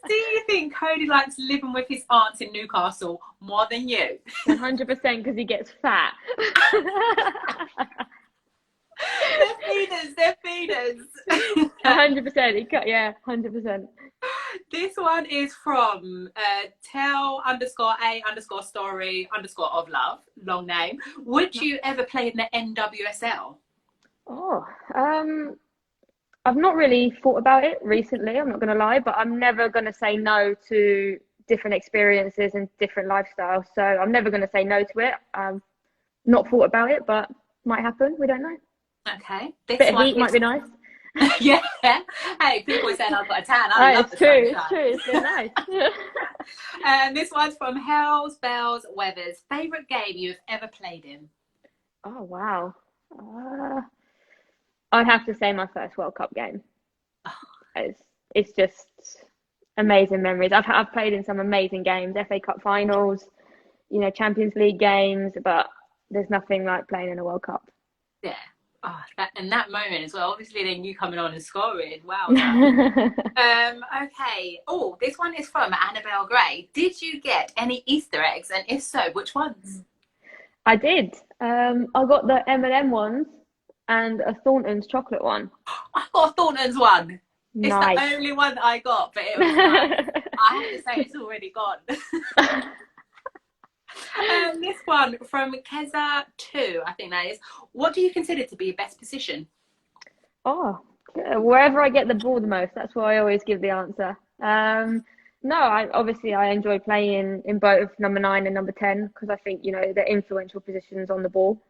Do you think Cody likes living with his aunts in Newcastle more than you? 100%, because he gets fat. They're feeders. 100%. Yeah, 100%. This one is from tell_a_story_of love, long name. Would you ever play in the NWSL? Oh, I've not really thought about it recently, I'm not going to lie, but I'm never going to say no to different experiences and different lifestyles. So I'm never going to say no to it. I've not thought about it, but might happen. We don't know. Okay. Bit of heat might be nice. Yeah. Hey, people saying I've got a tan. I love it's true. It's been nice. And this one's from Hells Bells Weathers. Favorite game you've ever played in? Oh wow. I'd have to say my first World Cup game. It's just amazing memories. I've played in some amazing games, FA Cup finals, you know, Champions League games, but there's nothing like playing in a World Cup. Yeah. Oh, that moment as well. Obviously, then you coming on and scoring. Wow. Okay. Oh, this one is from Annabelle Gray. Did you get any Easter eggs, and if so, which ones? I did. I got the M&M ones and a Thornton's chocolate one. I got a Thornton's one. Nice. It's the only one that I got, but it was nice. I have to say, it's already gone. This one from Keza 2, I think that is. What do you consider to be your best position? Oh, wherever I get the ball the most, that's what I always give the answer. No, I enjoy playing in both number 9 and number 10, because I think, you know, they're influential positions on the ball.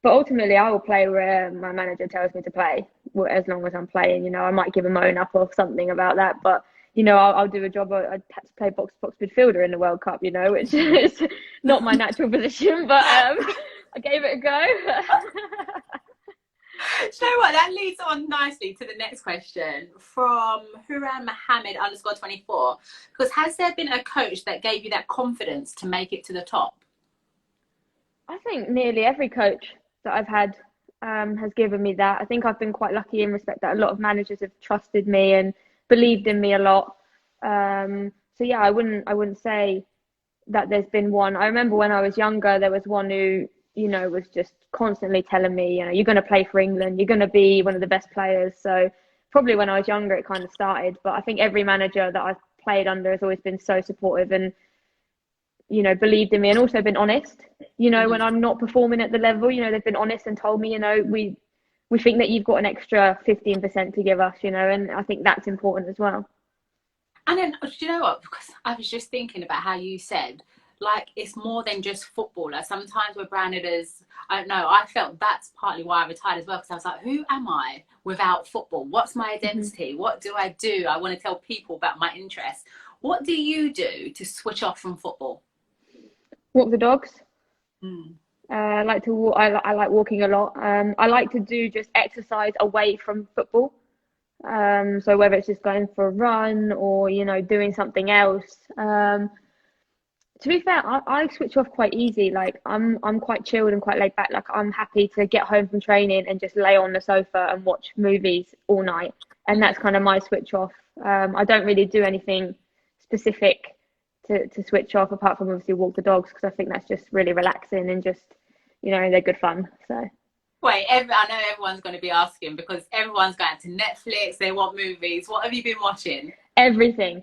But ultimately, I will play where my manager tells me to play, as long as I'm playing. You know, I might give a moan up or something about that, but you know, I'll do a job. I had to play box midfielder in the World Cup, you know, which is not my natural position, but I gave it a go. You know what? That leads on nicely to the next question from Huram Mohammed _24. Because has there been a coach that gave you that confidence to make it to the top? I think nearly every coach that I've had has given me that. I think I've been quite lucky in respect that a lot of managers have trusted me and believed in me a lot. So yeah, I wouldn't say that there's been one. I remember when I was younger, there was one who, was just constantly telling me, you're going to play for England, you're going to be one of the best players. So probably when I was younger, it kind of started. But I think every manager that I've played under has always been so supportive and, believed in me and also been honest. When I'm not performing at the level, they've been honest and told me, we think that you've got an extra 15% to give us, and I think that's important as well. And then, do you know what? Because I was just thinking about how you said, like, it's more than just football. Like, sometimes we're branded as, I don't know, I felt that's partly why I retired as well, because I was like, who am I without football? What's my identity? Mm-hmm. What do I do? I want to tell people about my interests. What do you do to switch off from football? Walk the dogs. Mm. I like to walk. I like walking a lot. I like to do just exercise away from football. So whether it's just going for a run or doing something else. To be fair, I switch off quite easy. Like I'm quite chilled and quite laid back. Like I'm happy to get home from training and just lay on the sofa and watch movies all night, and that's kind of my switch off. I don't really do anything specific to switch off apart from obviously walk the dogs, because I think that's just really relaxing and just they're good fun. So. Wait, I know everyone's going to be asking because everyone's going to Netflix. They want movies. What have you been watching? Everything.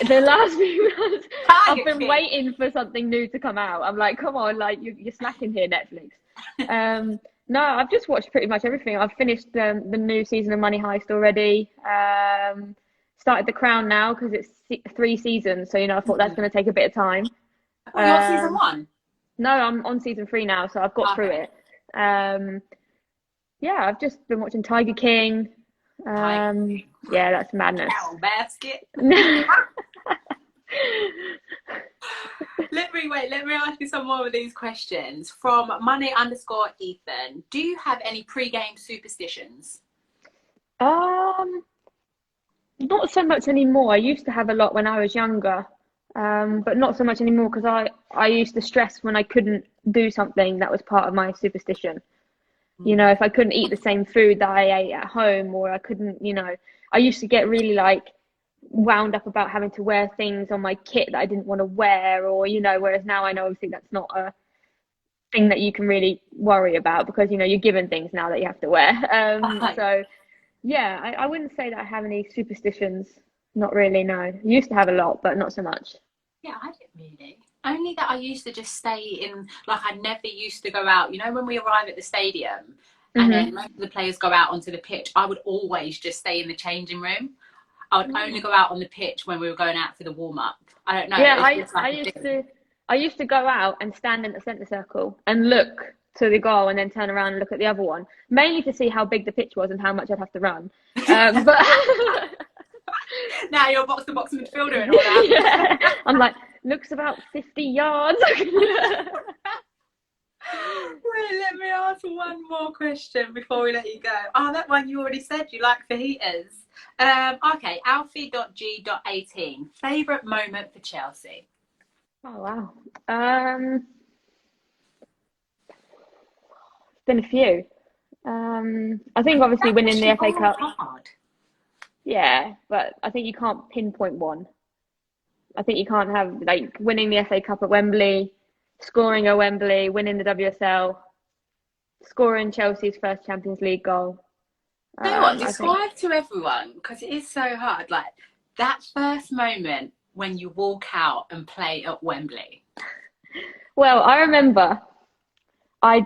The last few months, I've been King. waiting for something new to come out. I'm like, come on, like you're slacking here, Netflix. No, I've just watched pretty much everything. I've finished the new season of Money Heist already. Started The Crown now because it's 3 seasons, so I thought that's going to take a bit of time. Oh, you're on season 1? No, I'm on season 3 now, so I've got through it. Yeah, I've just been watching Tiger King. Yeah, that's madness. Cow basket. Let me ask you some more of these questions. From Money_Ethan, do you have any pre-game superstitions? Not so much anymore. I used to have a lot when I was younger, but not so much anymore because I used to stress when I couldn't do something that was part of my superstition. If I couldn't eat the same food that I ate at home, or I couldn't, I used to get really like wound up about having to wear things on my kit that I didn't want to wear, or, whereas now I know obviously that's not a thing that you can really worry about because, you're given things now that you have to wear. So yeah, I wouldn't say that I have any superstitions. Not really, no. I used to have a lot, but not so much. Yeah, I didn't really. Only that I used to just stay in, like I never used to go out. When we arrive at the stadium and then most of the players go out onto the pitch, I would always just stay in the changing room. I would only go out on the pitch when we were going out for the warm-up. I don't know. Yeah, I used to go out and stand in the centre circle and look to the goal and then turn around and look at the other one, mainly to see how big the pitch was and how much I'd have to run. But now you're box-to-box midfielder and all that. Yeah. I'm like, looks about 50 yards. Wait, let me ask one more question before we let you go. Oh, that one you already said you like fajitas. Okay, Alfie.G.18. Favourite moment for Chelsea? Oh, wow. Been a few. I think obviously winning the FA Cup. Hard. Yeah, but I think you can't pinpoint one. I think you can't have like winning the FA Cup at Wembley, scoring at Wembley, winning the WSL, scoring Chelsea's first Champions League goal. You know what? Describe to everyone, because it is so hard. Like that first moment when you walk out and play at Wembley. Well, I remember I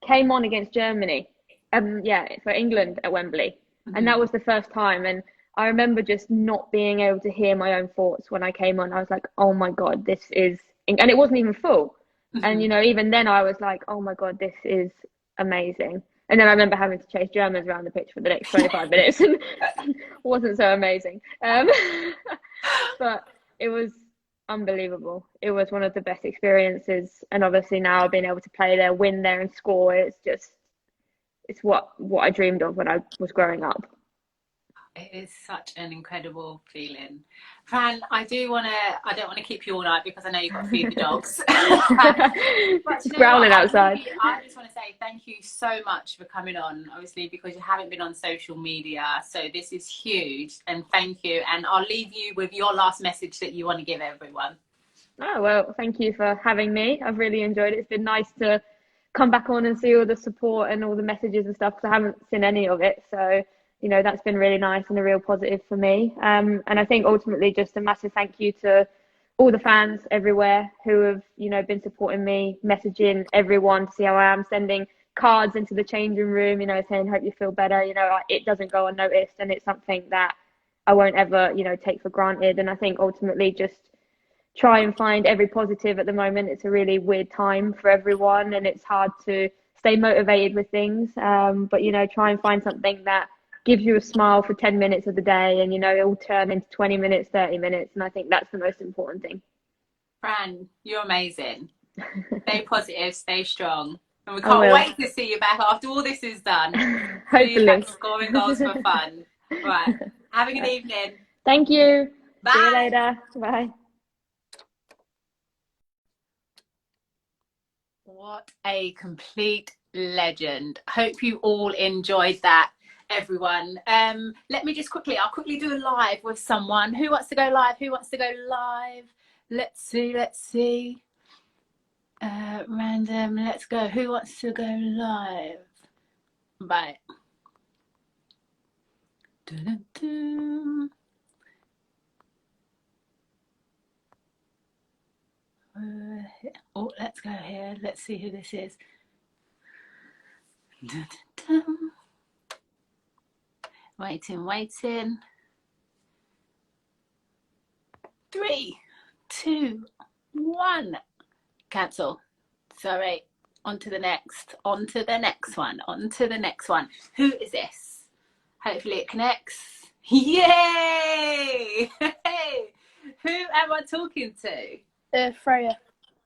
came on against Germany, for England at Wembley, and that was the first time. And I remember just not being able to hear my own thoughts when I came on. I was like, oh my God, this is, and it wasn't even full. And, even then I was like, oh my God, this is amazing. And then I remember having to chase Germans around the pitch for the next 25 minutes and it wasn't so amazing. But it was unbelievable. It was one of the best experiences. And obviously now being able to play there, win there and score, it's what I dreamed of when I was growing up. It is such an incredible feeling. Fran, I don't want to keep you all night because I know you've got to feed the dogs. But It's you know what? growling outside. I just want to say thank you so much for coming on, obviously, because you haven't been on social media. So this is huge. And thank you. And I'll leave you with your last message that you want to give everyone. Oh, well, thank you for having me. I've really enjoyed it. It's been nice to come back on and see all the support and all the messages and stuff, because I haven't seen any of it. So, you know, that's been really nice and a real positive for me. And I think ultimately just a massive thank you to all the fans everywhere who have, you know, been supporting me, messaging everyone to see how I am, sending cards into the changing room, you know, saying, hope you feel better. You know, it doesn't go unnoticed, and it's something that I won't ever, you know, take for granted. And I think ultimately just try and find every positive at the moment. It's a really weird time for everyone, and it's hard to stay motivated with things. But, you know, try and find something that gives you a smile for 10 minutes of the day, and, you know, it'll turn into 20 minutes, 30 minutes. And I think that's the most important thing. Fran, you're amazing. Stay positive, stay strong. And we can't wait to see you back after all this is done. Hopefully. See you back scoring goals for fun. Right. Have a good evening. Thank you. Bye. See you later. Bye. What a complete legend. Hope you all enjoyed that, everyone. Let me just I'll quickly do a live with someone. Who wants to go live? Who wants to go live? Let's see. Random, let's go. Who wants to go live? Right. Dun-dun-dun. Oh, let's go here. Let's see who this is. Dun-dun-dun. Waiting. 3, 2, 1. Cancel. Sorry. On to the next one. Who is this? Hopefully it connects. Yay! Who am I talking to? Freya.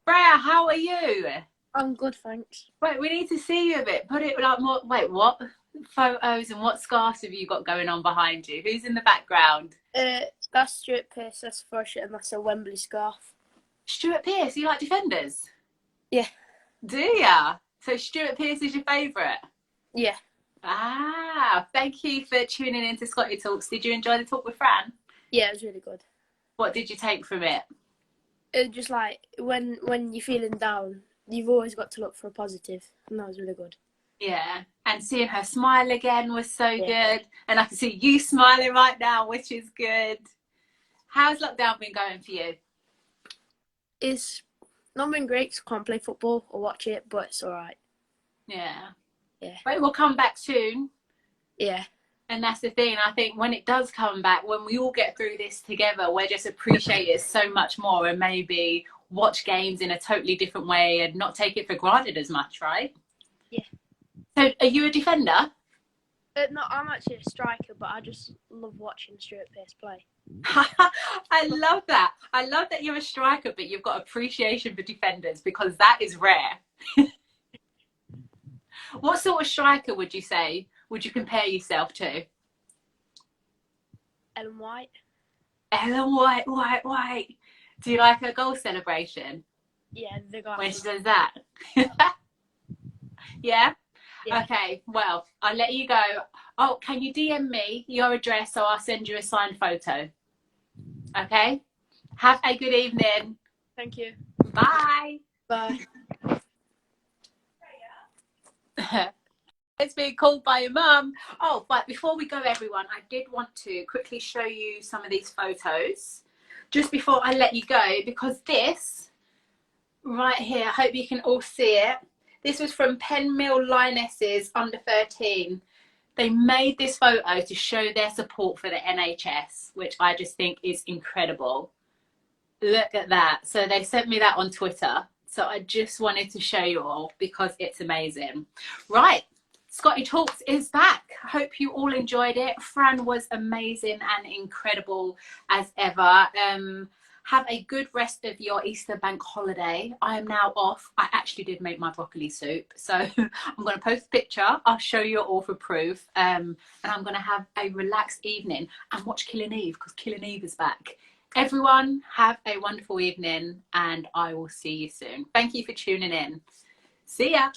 Freya, how are you? I'm good, thanks. Wait, we need to see you a bit. Put it like more. Wait, what? Photos and what scarves have you got going on behind you? Who's in the background? That's Stuart Pearce, that's Forrest, and that's a Wembley scarf. Stuart Pearce, you like defenders? Yeah. Do ya? So Stuart Pearce is your favourite? Yeah. Ah, thank you for tuning in to Scotty Talks. Did you enjoy the talk with Fran? Yeah, it was really good. What did you take from it? It just like when you're feeling down, you've always got to look for a positive, and that was really good. Yeah, and seeing her smile again was so good, and I can see you smiling right now, which is good. How's lockdown been going for you? It's not been great because I can't play football or watch it, but it's alright. Yeah. But we'll come back soon. Yeah. And that's the thing. I think when it does come back, when we all get through this together, we'll just appreciate it so much more, and maybe watch games in a totally different way and not take it for granted as much, right? Yeah. So are you a defender? No, I'm actually a striker, but I just love watching Stuart Pearce play. I love that. I love that you're a striker, but you've got appreciation for defenders, because that is rare. What sort of striker would you say, would you compare yourself to? Ellen White. Ellen White. Do you like her goal celebration? Yeah, the guy. When she does that? Yeah? Yeah. Okay, well, I'll let you go. Oh, can you DM me your address so I'll send you a signed photo? Okay? Have a good evening. Thank you. Bye. Bye. It's being called by your mum. Oh, but before we go, everyone, I did want to quickly show you some of these photos just before I let you go, because this right here, I hope you can all see it. This was from Pen Mill Lionesses under 13. They made this photo to show their support for the NHS, which I just think is incredible. Look at that. So they sent me that on Twitter. So I just wanted to show you all because it's amazing. Right. Scotty Talks is back. Hope you all enjoyed it. Fran was amazing and incredible as ever. Have a good rest of your Easter bank holiday. I am now off. I actually did make my broccoli soup, so I'm going to post a picture. I'll show you all for proof. And I'm going to have a relaxed evening and watch Killing Eve, because Killing Eve is back. Everyone, have a wonderful evening, and I will see you soon. Thank you for tuning in. See ya.